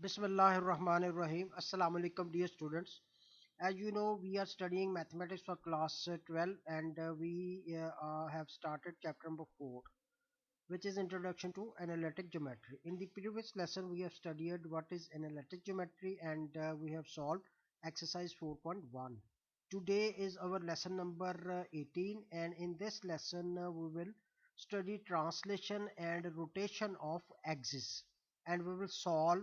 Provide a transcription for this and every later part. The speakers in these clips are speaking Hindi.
Bismillahirrahmanirrahim. Assalamu alaikum, dear students. As you know, we are studying mathematics for class 12, and we have started chapter number 4, which is Introduction to Analytic Geometry. In the previous lesson, we have studied what is analytic geometry, and we have solved exercise 4.1. Today is our lesson number 18, and in this lesson, we will study translation and rotation of axis, and we will solve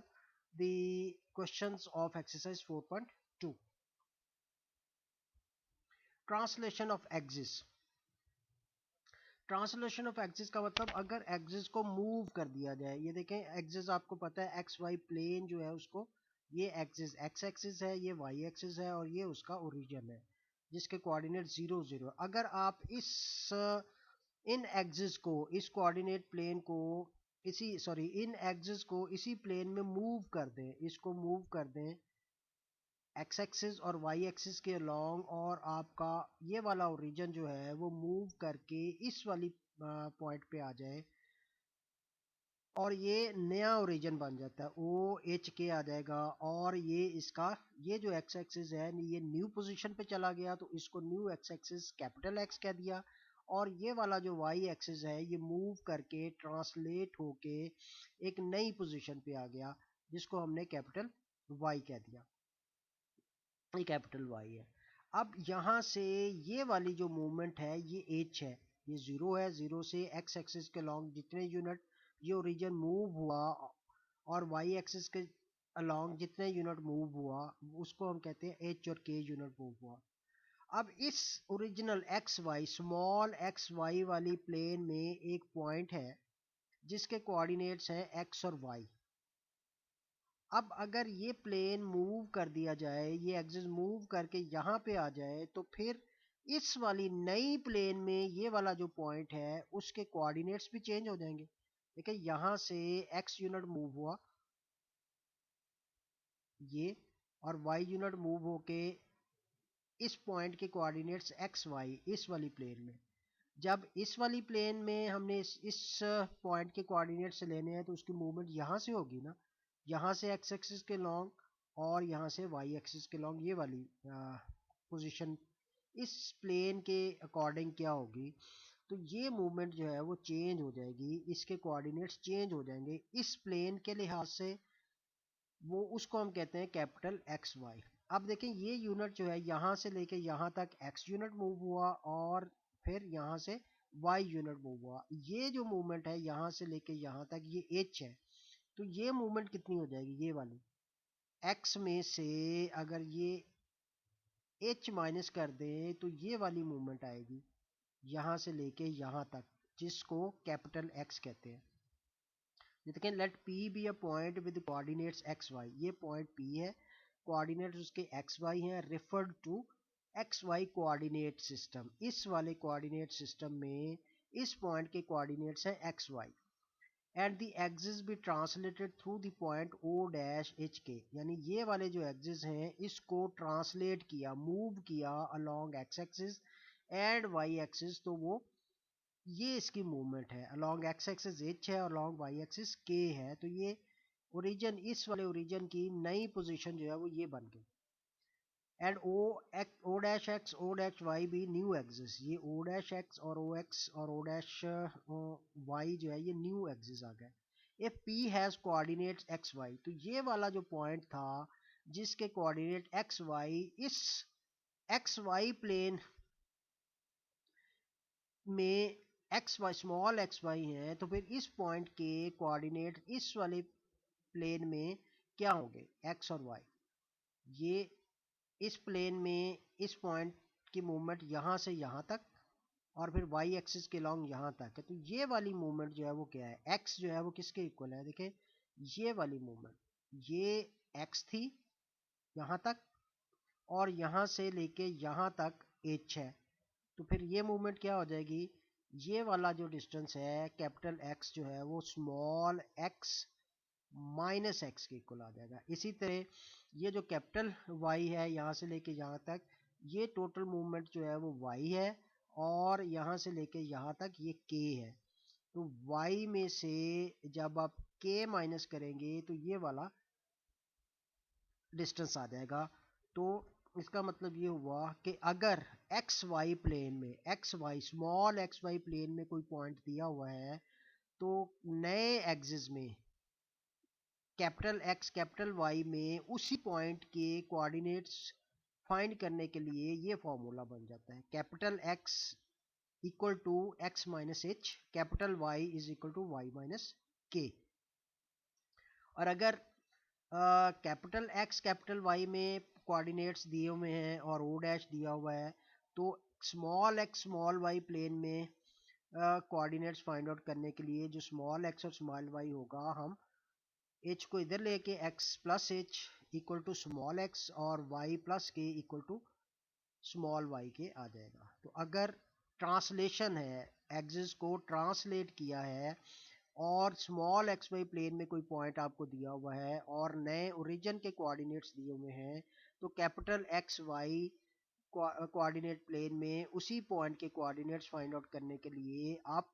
the questions of exercise 4.2. Translation of axis. Translation of axis का मतलब अगर एक्सिस को मूव कर दिया जाए, ये देखें एक्सिस आपको पता है एक्स वाई प्लेन जो है उसको, ये एक्सिस एक्स एक्सिस है, ये वाई एक्सिस है और ये उसका ओरिजिन है जिसके कोऑर्डिनेट 0 0। अगर आप इन एक्सिस को, इस कोऑर्डिनेट प्लेन को इन एक्सिस को इसी प्लेन में मूव कर दें, इसको मूव कर दें एक्स एक्सिस और वाई एक्सिस के अलोंग, और आपका ये वाला ओरिजिन जो है वो मूव करके इस वाली पॉइंट पे आ जाए और ये नया ओरिजिन बन जाता है, ओ एच के आ जाएगा। और ये इसका, ये जो एक्स एक्सिस है ये न्यू पोजीशन पे चला गया तो इसको new x axis capital x कह दिया। और ये वाला जो वाई एक्सिस है ये मूव करके ट्रांसलेट होके एक नई पोजीशन पे आ गया जिसको हमने कैपिटल वाई कह दिया, ये कैपिटल वाई है। अब यहाँ से ये वाली जो मूवमेंट है ये एच है, ये जीरो है, जीरो से एक्स एक्सिस के लॉन्ग जितने यूनिट ये ओरिजिन मूव हुआ और वाई एक्सिस के अलोंग जितने यूनिट मूव हुआ उसको हम कहते हैं एच और के यूनिट मूव हुआ। अब इस original X Y, small x Y वाली प्लेन में एक पॉइंट है जिसके कोऑर्डिनेट्स हैं एक्स और वाई। अब अगर ये प्लेन मूव कर दिया जाए, ये एक्सिस मूव करके यहाँ पे आ जाए तो फिर इस वाली नई प्लेन में ये वाला जो पॉइंट है उसके कोऑर्डिनेट्स भी चेंज हो जाएंगे। देखिए यहाँ से एक्स यूनिट मूव हुआ ये, और वाई यूनिट मूव होके इस पॉइंट के कोऑर्डिनेट्स एक्स वाई इस वाली प्लेन में। जब इस वाली प्लेन में हमने इस पॉइंट के कोऑर्डिनेट्स लेने हैं तो उसकी मूवमेंट यहाँ से होगी ना, यहाँ से एक्स एक्सिस के लॉन्ग और यहाँ से वाई एक्सिस के लॉन्ग, ये वाली पोजीशन इस प्लेन के अकॉर्डिंग क्या होगी, तो ये मूवमेंट जो है वो चेंज हो जाएगी, इसके कोऑर्डिनेट्स चेंज हो जाएंगे इस प्लेन के लिहाज से, वो उसको हम कहते हैं कैपिटल एक्स वाई। अब देखें ये यूनिट जो है यहाँ से लेके यहाँ तक एक्स यूनिट मूव हुआ और फिर यहाँ से वाई यूनिट मूव हुआ। ये जो मूवमेंट है यहाँ से लेके यहाँ तक ये एच है, तो ये मूवमेंट कितनी हो जाएगी, ये वाली एक्स में से अगर ये एच माइनस कर दें तो ये वाली मूवमेंट आएगी यहाँ से लेके यहाँ तक जिसको कैपिटल एक्स कहते हैं। देखिए let P be a point with coordinates X Y, ये पॉइंट पी है, कोऑर्डिनेट्स उसके एक्स वाई हैं, referred to X Y coordinate system. इस वाले कोऑर्डिनेट सिस्टम में इस पॉइंट के कोऑर्डिनेट्स हैं X Y and the axis be translated through the point O dash H K, यानी ये वाले जो एक्सिस हैं इसको ट्रांसलेट किया, मूव किया along X axis and Y axis, तो वो ये इसकी मूवमेंट है अलोंग एक्स एक्सिस एच है और अलोंग वाई एक्सिस के है। तो ये ओरिजिन, इस वाले ओरिजिन की नई पोजीशन जो है वो ये बन गई। And O dash X O dash Y भी न्यू एक्सिस, ये ओ डैश एक्स और ओ एक्स और ओ डैश वाई जो है ये न्यू एक्सिस आ गए। If P has coordinates X Y, तो ये वाला जो पॉइंट था जिसके कोऑर्डिनेट एक्स वाई इस एक्स वाई प्लेन में X Y, small x Y है, तो फिर इस पॉइंट के कोऑर्डिनेट इस वाले प्लेन में क्या होंगे, एक्स और वाई। ये इस प्लेन में इस पॉइंट की मूवमेंट यहाँ से यहाँ तक और फिर वाई एक्सिस के लॉन्ग यहाँ तक है, तो ये वाली मूवमेंट जो है वो क्या है, एक्स जो है वो किसके इक्वल है, देखें ये वाली मूवमेंट, ये एक्स थी यहाँ तक और यहाँ से लेके यहाँ तक एच है, तो फिर ये मूवमेंट क्या हो जाएगी, ये वाला जो डिस्टेंस है कैपिटल एक्स जो है वो स्मॉल एक्स माइनस एक्स के इक्वल आ जाएगा। इसी तरह ये जो कैपिटल वाई है यहाँ से लेके यहाँ तक, ये टोटल मूवमेंट जो है वो वाई है और यहाँ से लेके यहाँ तक ये के है। तो वाई में से जब आप के माइनस करेंगे तो ये वाला डिस्टेंस आ जाएगा। तो इसका मतलब ये हुआ कि अगर एक्स वाई प्लेन में, X Y small x Y plane में कोई पॉइंट दिया हुआ है, तो नए एक्सिस में कैपिटल एक्स कैपिटल वाई में उसी पॉइंट के कोऑर्डिनेट्स फाइंड करने के लिए ये फॉर्मूला बन जाता है, capital X equal to x minus H, capital Y is equal to Y minus K. और अगर कैपिटल एक्स कैपिटल वाई में कोऑर्डिनेट्स दिए हुए हैं और ओ डैश दिया हुआ है, तो small x small y plane में कोऑर्डिनेट्स फाइंड आउट करने के लिए जो स्मॉल एक्स और स्मॉल वाई होगा, हम एच को इधर लेके x plus h equal to small x और y plus k equal to small y के आ जाएगा। तो अगर ट्रांसलेशन है, एक्सिस को ट्रांसलेट किया है और स्मॉल एक्स वाई प्लेन में कोई पॉइंट आपको दिया हुआ है और नए ओरिजिन के कोऑर्डिनेट्स दिए हुए हैं, तो capital X Y coordinate plane में उसी पॉइंट के कोऑर्डिनेट्स फाइंड आउट करने के लिए आप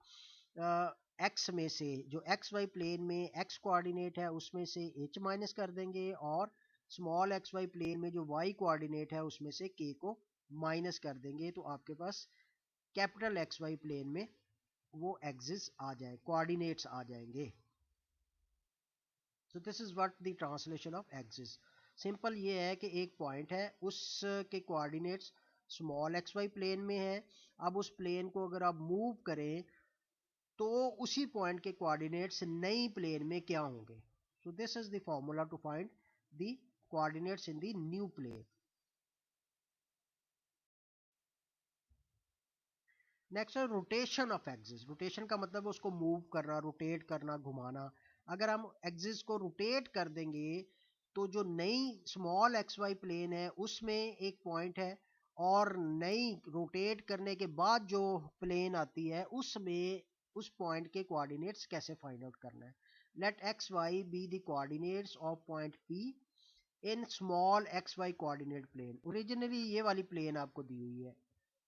एक्स में से, जो एक्स वाई प्लेन में एक्स कोऑर्डिनेट है उसमें से एच माइनस कर देंगे, और स्मॉल एक्स वाई प्लेन में जो वाई कोऑर्डिनेट है उसमें से के को माइनस कर देंगे। तो आपके पास कैपिटल एक्स वाई प्लेन में वो एक्सिस आ जाए, कोऑर्डिनेट्स आ जाएंगे। So this is what the translation of axis. Simple ये है कि एक पॉइंट है, उस के coordinates small x Y plane में है। अब उस प्लेन को अगर आप मूव करें तो उसी पॉइंट के कोऑर्डिनेट्स नई प्लेन में क्या होंगे। So this is the formula to find the coordinates in the new plane. Next है रोटेशन ऑफ एक्सिस। रोटेशन का मतलब उसको मूव करना, रोटेट करना, घुमाना। अगर हम एक्सिस को रोटेट कर देंगे तो जो नई स्मॉल एक्स वाई प्लेन है उसमें एक पॉइंट है, और नई रोटेट करने के बाद जो प्लेन आती है उसमें उस पॉइंट के कोऑर्डिनेट्स कैसे फाइंड आउट करना है। Let x y be the coordinates of point P in small x Y coordinate plane. Originally ये वाली प्लेन आपको दी हुई है,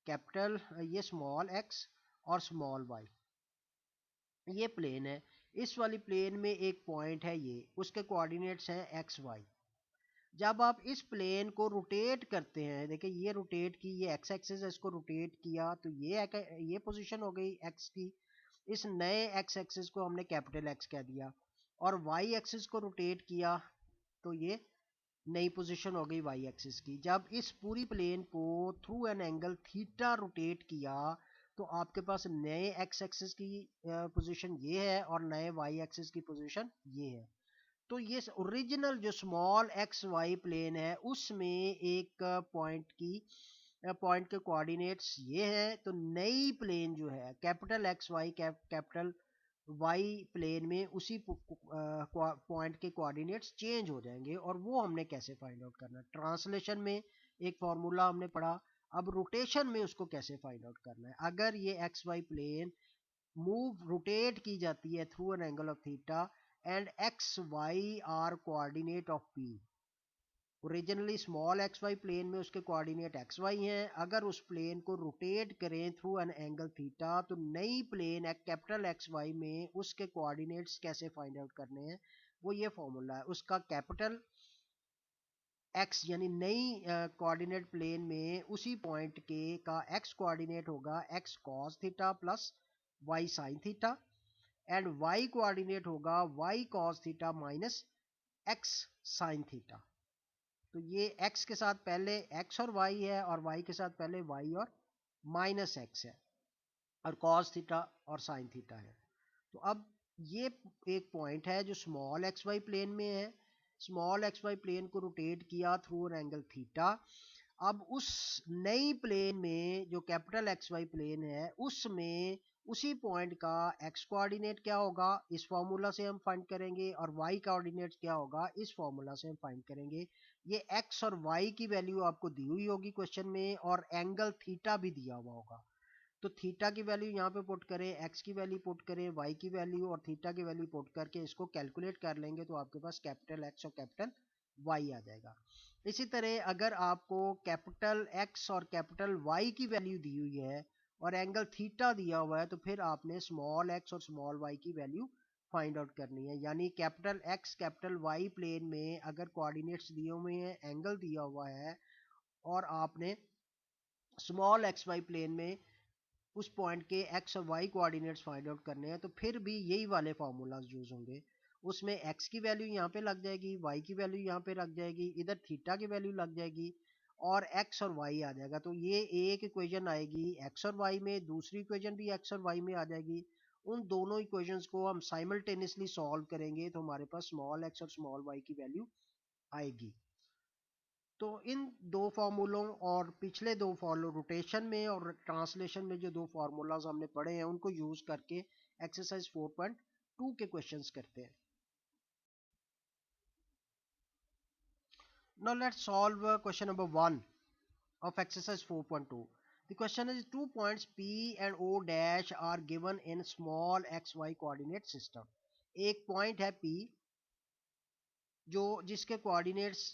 कैपिटल ये स्मॉल एक्स और स्मॉल वाई, ये प्लेन है। इस वाली प्लेन में एक पॉइंट है, ये उसके कोऑर्डिनेट्स हैं एक्स वाई। जब आप इस प्लेन को रोटेट करते हैं, देखिए ये रोटेट की, ये एक्स एक्सिस है, इसको रोटेट किया तो ये पोजीशन हो गई एक्स की। इस नए एक्स एक्सिस को हमने कैपिटल एक्स कह दिया, और वाई एक्सिस को रोटेट किया तो ये नई पोजीशन हो गई वाई एक्सिस की। जब इस पूरी प्लेन को through an angle theta rotate किया तो आपके पास नए एक्स एक्सिस की पोजीशन ये है और नए वाई एक्सिस की पोजीशन ये है। तो ये ओरिजिनल जो स्मॉल एक्स वाई प्लेन है उसमें एक पॉइंट के कोऑर्डिनेट्स ये हैं, तो नई प्लेन जो है capital X Y capital Y plane में उसी पॉइंट के कोऑर्डिनेट्स चेंज हो जाएंगे। और वो हमने कैसे फाइंड आउट करना है, ट्रांसलेशन में एक फॉर्मूला हमने पढ़ा, अब रोटेशन में उसको कैसे फाइंड आउट करना है। अगर ये x Y plane move rotate की जाती है through an angle of theta and x y are coordinate of P, originally small x Y plane में उसके कोऑर्डिनेट एक्स वाई हैं, अगर उस प्लेन को रोटेट करें थ्रू एन एंगल थीटा तो नई प्लेन कैपिटल एक्स वाई में उसके कोऑर्डिनेट्स कैसे फाइंड आउट करने हैं, वो ये फॉर्मूला है उसका। कैपिटल एक्स यानी नई कोऑर्डिनेट प्लेन में उसी पॉइंट के का एक्स कोऑर्डिनेट होगा x cos theta plus y sine theta, and y coordinate होगा y cos theta minus x sine theta. तो ये x के साथ पहले x और y है और y के साथ पहले y और माइनस x है, और cos थीटा और sin थीटा है। तो अब ये एक पॉइंट है जो स्मॉल एक्स वाई प्लेन में है, स्मॉल एक्स वाई प्लेन को रोटेट किया थ्रू एन एंगल थीटा। अब उस नई प्लेन में जो कैपिटल एक्स वाई प्लेन है उसमें उसी पॉइंट का एक्स कोऑर्डिनेट क्या होगा, इस फॉर्मूला से हम फाइंड करेंगे, और वाई कोऑर्डिनेट क्या होगा, इस फॉर्मूला से हम फाइंड करेंगे। ये एक्स और वाई की वैल्यू आपको दी हुई होगी क्वेश्चन में, और एंगल थीटा भी दिया हुआ होगा। तो थीटा की वैल्यू यहाँ पे पुट करें, एक्स की वैल्यू पुट करें, वाई की वैल्यू और थीटा की वैल्यू पुट करके इसको कैलकुलेट कर लेंगे तो आपके पास कैपिटल एक्स और कैपिटल वाई आ जाएगा। इसी तरह अगर आपको कैपिटल एक्स और कैपिटल वाई की वैल्यू दी हुई है और एंगल थीटा दिया हुआ है, तो फिर आपने स्मॉल एक्स और स्मॉल वाई की वैल्यू फाइंड आउट करनी है। यानी capital X capital Y plane में अगर कोऑर्डिनेट्स दिए हुए हैं, एंगल दिया हुआ है, और आपने स्मॉल एक्स वाई प्लेन में उस पॉइंट के एक्स और वाई कोऑर्डिनेट्स फाइंड आउट करने हैं, तो फिर भी यही वाले फार्मूलाज यूज होंगे। उसमें एक्स की वैल्यू यहाँ पे लग जाएगी, वाई की वैल्यू यहाँ पे लग जाएगी, इधर थीटा की वैल्यू लग जाएगी, और एक्स और वाई आ जाएगा। तो ये एक इक्वेशन आएगी एक्स और वाई में, दूसरी इक्वेशन भी एक्स और वाई में आ जाएगी। उन दोनों इक्वेशंस को हम साइमल्टेनियसली सॉल्व करेंगे तो हमारे पास स्मॉल एक्स और स्मॉल वाई की वैल्यू आएगी। तो इन दो फार्मूलों और पिछले दो फॉलो रोटेशन में और ट्रांसलेशन में जो दो फार्मूलाज हमने पढ़े हैं उनको यूज करके एक्सरसाइज 4.2 के क्वेश्चंस करते हैं। Now let's solve question number 1 of exercise 4.2. The question is 2 points P and O dash are given in small xy coordinate system. एक पॉइंट है P जो जिसके कोऑर्डिनेट्स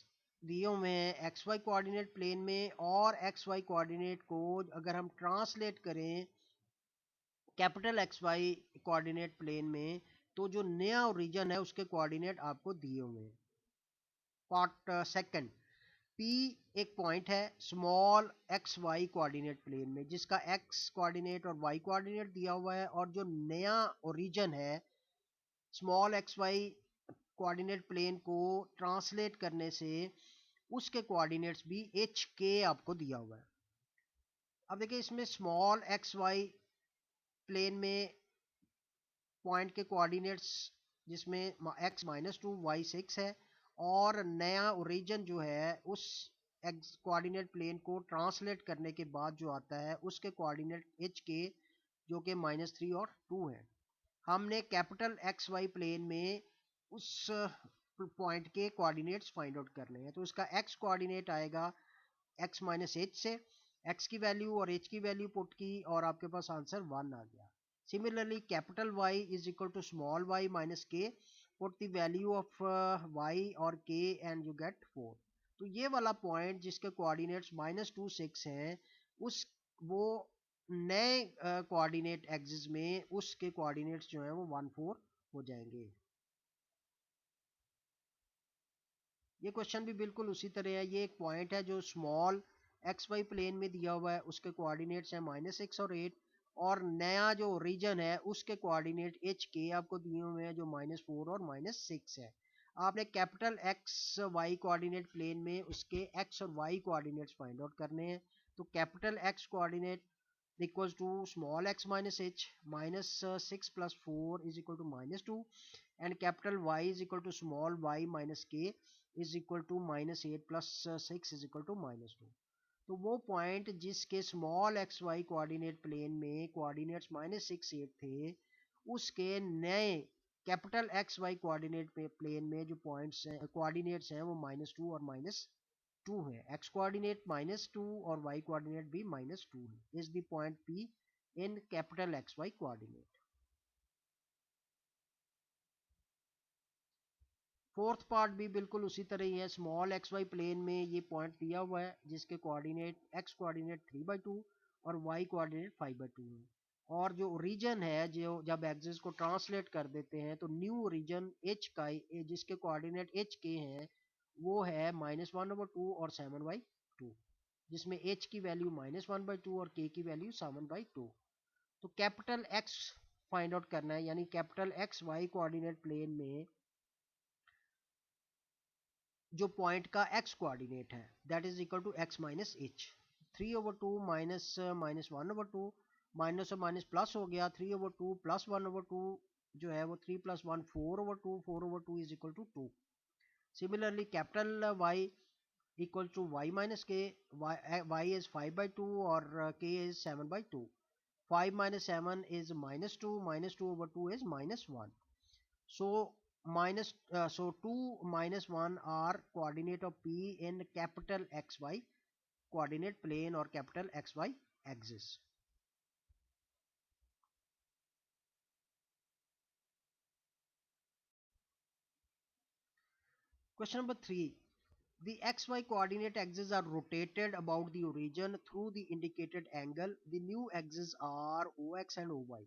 दिए हुए हैं एक्स वाई कोऑर्डिनेट प्लेन में, और एक्स वाई कोऑर्डिनेट को अगर हम ट्रांसलेट करें capital X Y coordinate plane में, तो जो नया रीजन है उसके कोऑर्डिनेट आपको दिए हुए हैं। पार्ट सेकंड, P एक पॉइंट है small x Y coordinate plane में जिसका एक्स कोऑर्डिनेट और वाई कोऑर्डिनेट दिया हुआ है, और जो नया ओरिजिन है small x Y coordinate plane को ट्रांसलेट करने से उसके कोऑर्डिनेट्स भी एच के आपको दिया हुआ है। अब देखिए इसमें स्मॉल एक्स वाई प्लेन में पॉइंट के कोऑर्डिनेट्स जिसमें एक्स -2 वाई 6 है, और नया ओरिजिन जो है उस एक्स कोऑर्डिनेट प्लेन को ट्रांसलेट करने के बाद जो आता है उसके कोऑर्डिनेट एच के जो कि -3 और 2 है। हमने कैपिटल एक्स वाई प्लेन में उस पॉइंट के कोऑर्डिनेट्स फाइंड आउट करने हैं। तो इसका एक्स कोऑर्डिनेट आएगा x -h से, x की वैल्यू और h की वैल्यू पुट की और आपके पास आंसर 1 आ गया। Similarly capital Y is equal to small y minus k, put the value of y और k एंड यू गेट 4। तो ये वाला पॉइंट जिसके कोऑर्डिनेट्स -2 6 हैं उस वो नए कोऑर्डिनेट एक्सिस में उसके कोऑर्डिनेट्स जो हैं वो 1 4 हो जाएंगे। ये क्वेश्चन भी बिल्कुल उसी तरह है। ये एक पॉइंट है जो स्मॉल एक्स वाई प्लेन में दिया हुआ है, उसके कोऑर्डिनेट्स हैं -6 और 8, और नया जो रीजन है उसके कोऑर्डिनेट एच के आपको दिए हुए हैं जो -4 और -6 है। आपने capital X Y coordinate plane में उसके एक्स और वाई कोऑर्डिनेट्स फाइंड आउट करने हैं। तो capital x coordinate equals to small x minus h minus 6 plus 4 is equal to -2, and capital Y is equal to small y minus k is equal to -8 plus 6 is equal to -2। तो वो पॉइंट जिसके small x Y coordinate plane में कोऑर्डिनेट्स -6 8 थे, उसके नए capital X Y coordinate plane में जो पॉइंट्स हैं कोऑर्डिनेट्स हैं वो -2 और -2 है। एक्स कोऑर्डिनेट -2 और वाई कोऑर्डिनेट भी -2 है। Is the point P in capital X Y coordinate. Fourth part भी बिल्कुल उसी तरह ही है। स्मॉल एक्स वाई प्लेन में ये पॉइंट दिया हुआ है जिसके कोऑर्डिनेट एक्स कोऑर्डिनेट 3/2 और वाई कोऑर्डिनेट 5/2 है, और जो रीजन है जो जब एक्सिस को ट्रांसलेट कर देते हैं तो न्यू रीजन एच का जिसके कोऑर्डिनेट एच के हैं वो है -1/2 और 7/2, जिसमें एच की वैल्यू -1/2 और के की वैल्यू 7/2। तो कैपिटल एक्स फाइंड आउट करना है, यानी capital X Y coordinate plane में जो पॉइंट का एक्स कोऑर्डिनेट है that is equal to x minus h. 3/2 minus -1/2, minus और माइनस प्लस हो गया, 3/2 प्लस 1/2 जो है वो 3 + 1 4/2, 4/2 is equal to 2। Similarly capital Y equal to Y minus k, y is 5/2 और k is 7/2। 5 - 7 is -2, -2/2 is -1. So so 2 - 1 are coordinate of P in capital XY coordinate plane or capital XY axis. Question number 3. The XY coordinate axes are rotated about the origin through the indicated angle. The new axes are OX and OY.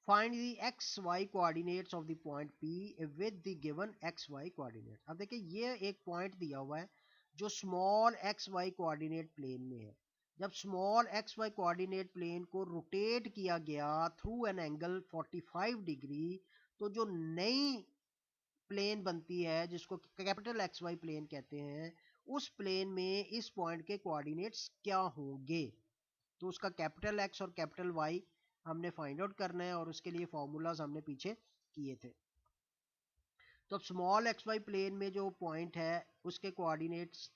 Find the x y coordinates of the point P with the given x Y coordinate. अब देखिए ये एक पॉइंट दिया हुआ है जो small x Y coordinate plane में है। जब small x Y coordinate plane को रोटेट किया गया थ्रू एन एंगल 45 डिग्री, तो जो नई प्लेन बनती है जिसको कैपिटल एक्स वाई प्लेन कहते हैं, उस प्लेन में इस पॉइंट के कोऑर्डिनेट्स क्या होंगे। तो उसका कैपिटल एक्स और कैपिटल वाई हमने फाइंड आउट करना है और उसके लिए फॉर्मूलाज हमने पीछे किए थे। तो स्मॉल एक्स वाई प्लेन में जो पॉइंट है उसके कोऑर्डिनेट्स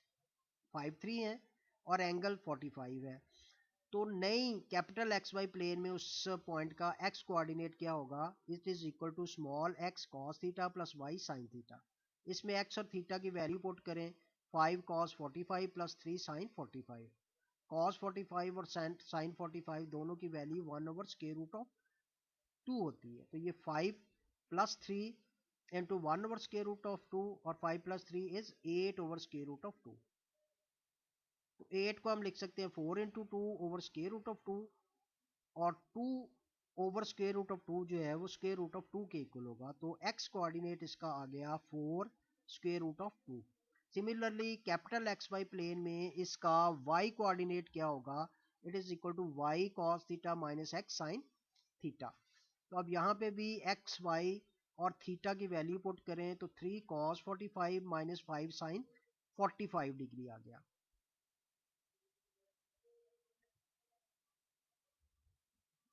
5 3 हैं और एंगल 45 है। तो नई कैपिटल एक्स वाई प्लेन में उस पॉइंट का एक्स कोऑर्डिनेट क्या होगा, it is equal to small x cos theta plus y sine theta. इसमें एक्स और थीटा की वैल्यू पुट करें, 5 cos 45 प्लस 3 sin 45। cos 45 और sin 45 दोनों की वैल्यू 1/√2 होती है। तो ये 5 प्लस 3 इंटू 1/√2 और 5 प्लस 3 इज 8/√2। तो 8 को हम लिख सकते हैं 4 × 2/√2 और 2/√2 जो है वो √2 के इक्वल होगा। तो x कोऑर्डिनेट इसका आ गया 4 √2। Similarly capital X Y plane में इसका y कोऑर्डिनेट क्या होगा, it is equal to y cos theta minus x sin theta. तो अब यहाँ पे भी x y और थीटा की वैल्यू पुट करें तो 3 cos 45 माइनस 5 sin 45 डिग्री आ गया।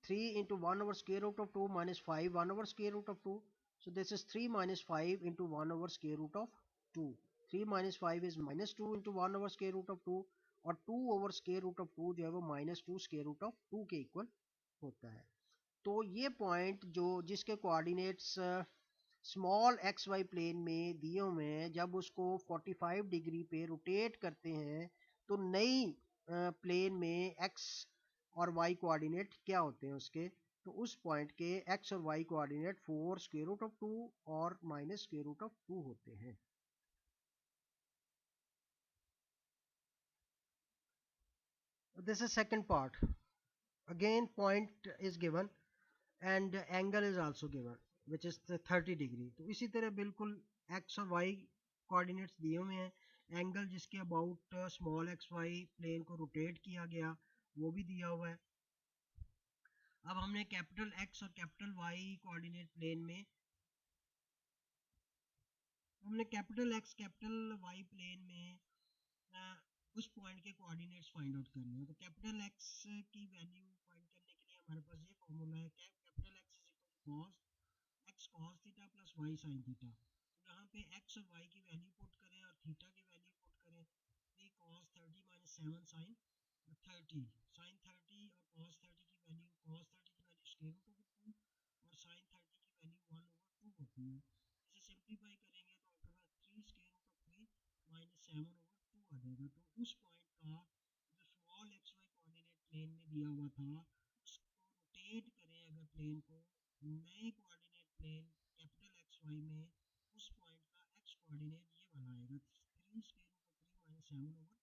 3 into 1/√2 minus 5 1/√2. So this is 3 minus 5 into 1/√2. 3 minus 5 is minus 2 into 1/√2 और 2/√2 जो है वो -2 के इक्वल होता है। तो ये पॉइंट जो जिसके coordinates small x Y plane में दिए हुए हैं, जब उसको 45 डिग्री पे रोटेट करते हैं तो नई प्लेन में एक्स और वाई कोऑर्डिनेट क्या होते हैं उसके, तो उस पॉइंट के एक्स और वाई कोऑर्डिनेट 4 √2 और -√2 होते हैं। This is second part. Again point is given and angle is also given which is 30 degree. तो इसी तरह बिल्कुल एक्स और वाई कोऑर्डिनेट्स दिए हुए हैं, एंगल जिसके about small x Y plane को रोटेट किया गया वो भी दिया हुआ है। अब हमने कैपिटल एक्स और कैपिटल वाई कोऑर्डिनेट प्लेन में capital X capital Y plane में उस पॉइंट के कोऑर्डिनेट्स फाइंड आउट करने हैं। तो कैपिटल एक्स की वैल्यू फाइंड करने के लिए हमारे पास ये फॉर्मूला है, capital X is equal to cos x cos theta plus y sine theta. तो यहाँ पे एक्स और वाई की वैल्यू पुट करें और थीटा की वैल्यू पुट करें, 3 cos 30 माइनस 7 sin 30 sin 30 और cos 30 की वैल्यू cos 30 की वैल्यू √2 और sin 30 की वैल्यू 1/2 होती है। इसे सिंप्लीफाई करेंगे तो आपके पास 3 माइनस 7/2 आ जाएगा। तो उस पॉइंट का जो small x Y coordinate plane में दिया हुआ था उसको रोटेट करें अगर प्लेन को नए coordinate plane capital X Y में, उस पॉइंट का एक्स कोऑर्डिनेट ये वाला आएगा 3 माइनस 7/2।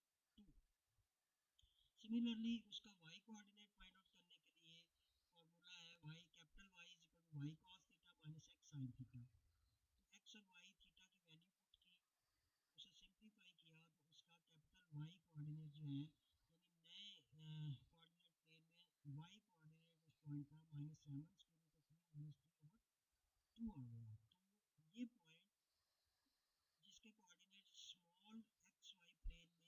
सिमिलरली उसका y कोऑर्डिनेट फाइंड आउट करने के लिए फॉर्मूला है y capital Y is equal to y cos theta minus x sin theta. तो x और y थीटा की वैल्यू पुट की, उसे सिंप्लीफाई किया तो उसका कैपिटल Y कोऑर्डिनेट जो है यानी नए कोऑर्डिनेट प्लेन में y कोऑर्डिनेट उस पॉइंट का -7 3 आ गया। तो ये पॉइंट जिसके coordinate small x Y plane में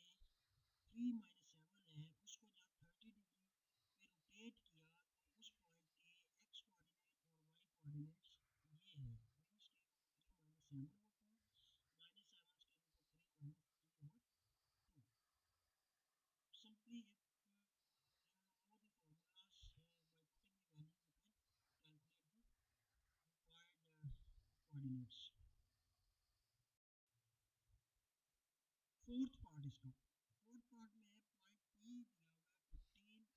3 - 7 है, उसको जब 30 डिग्री पे रोटेट किया तो उस पॉइंट के एक्स कोऑर्डिनेट और वाई कोऑर्डिनेट्स ये है, 3 - 7 होता है -7 simply if you know the formulas by putting the value you can calculate the required coordinates। Fourth part इसका, फोर्थ पार्ट में है पॉइंट पी दिया हुआ है 15 10। अब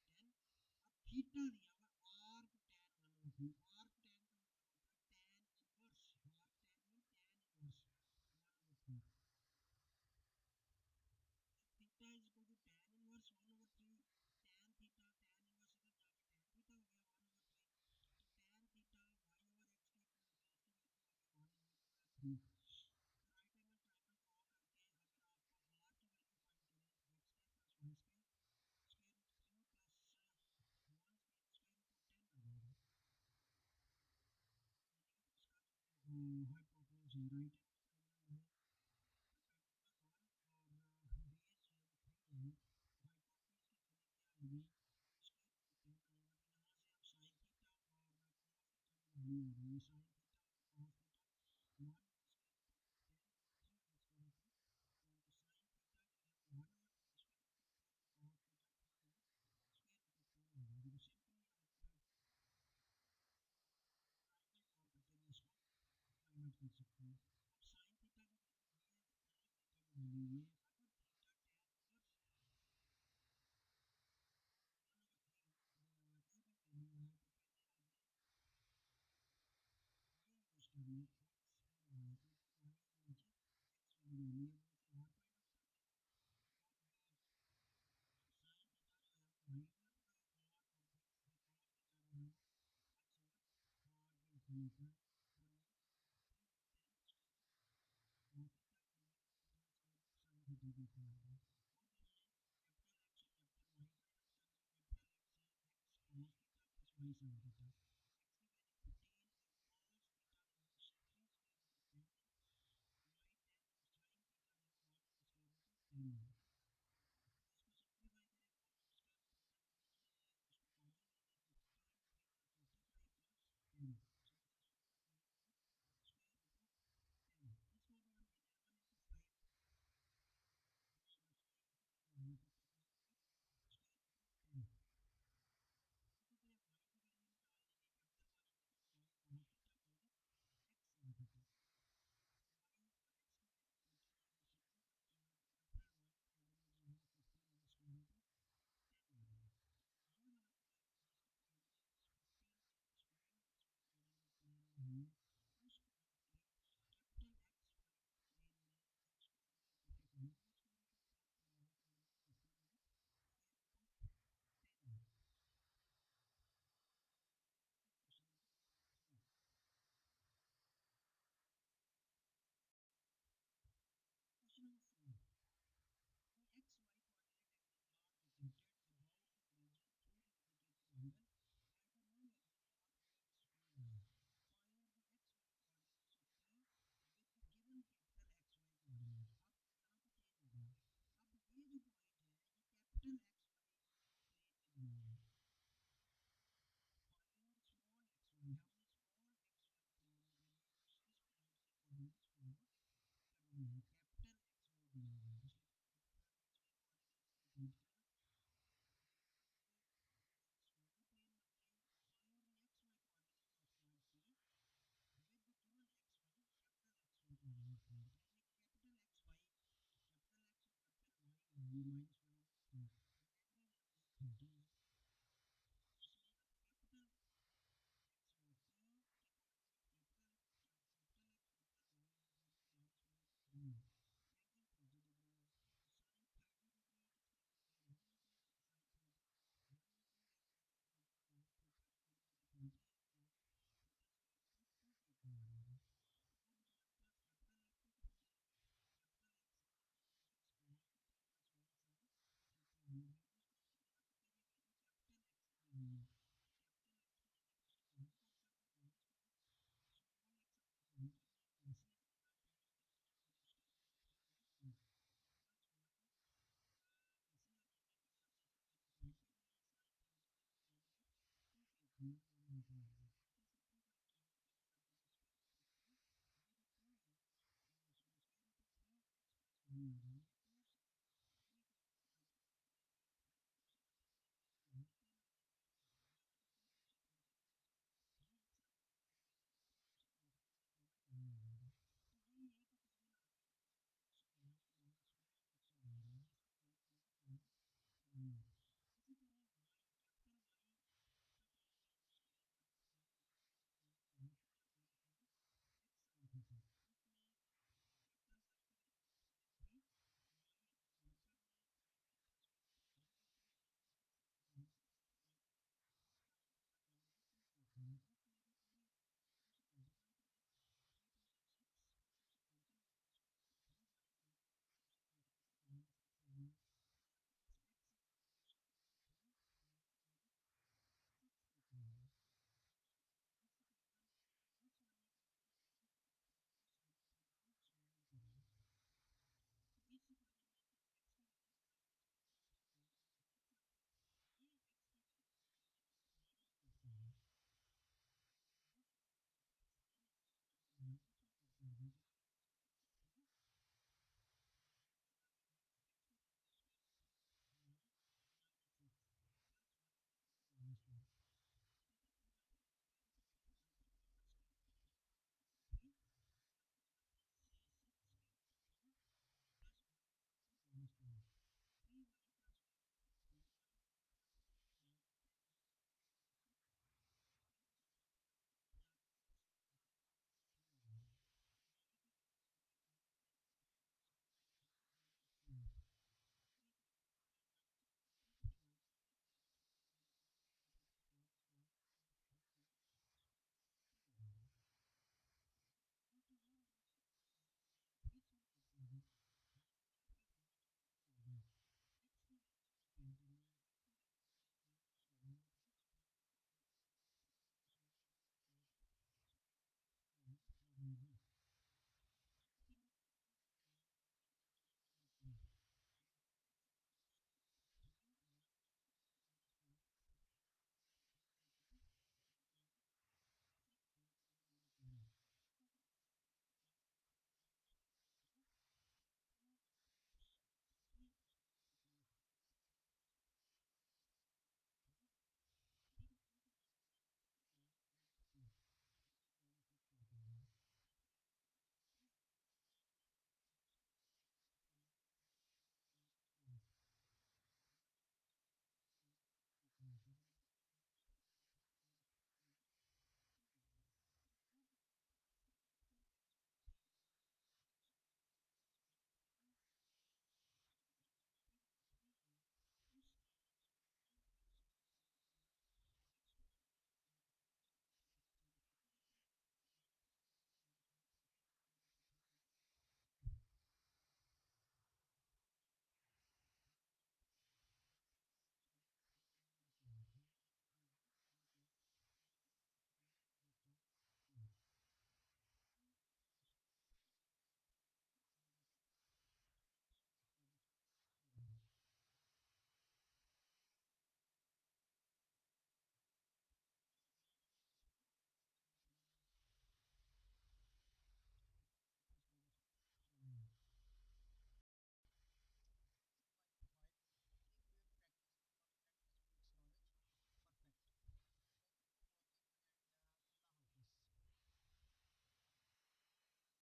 थीटा दिया हुआ है आर्क tan 1/3। आर्क tan का मतलब होता है tan inverse, arc tan mean tan inverse 1/3। Theta is equal to tan inverse 1/3 tan theta, tan inverse इधर जाके tan थीटा हो गया 1/3। तो tan थीटा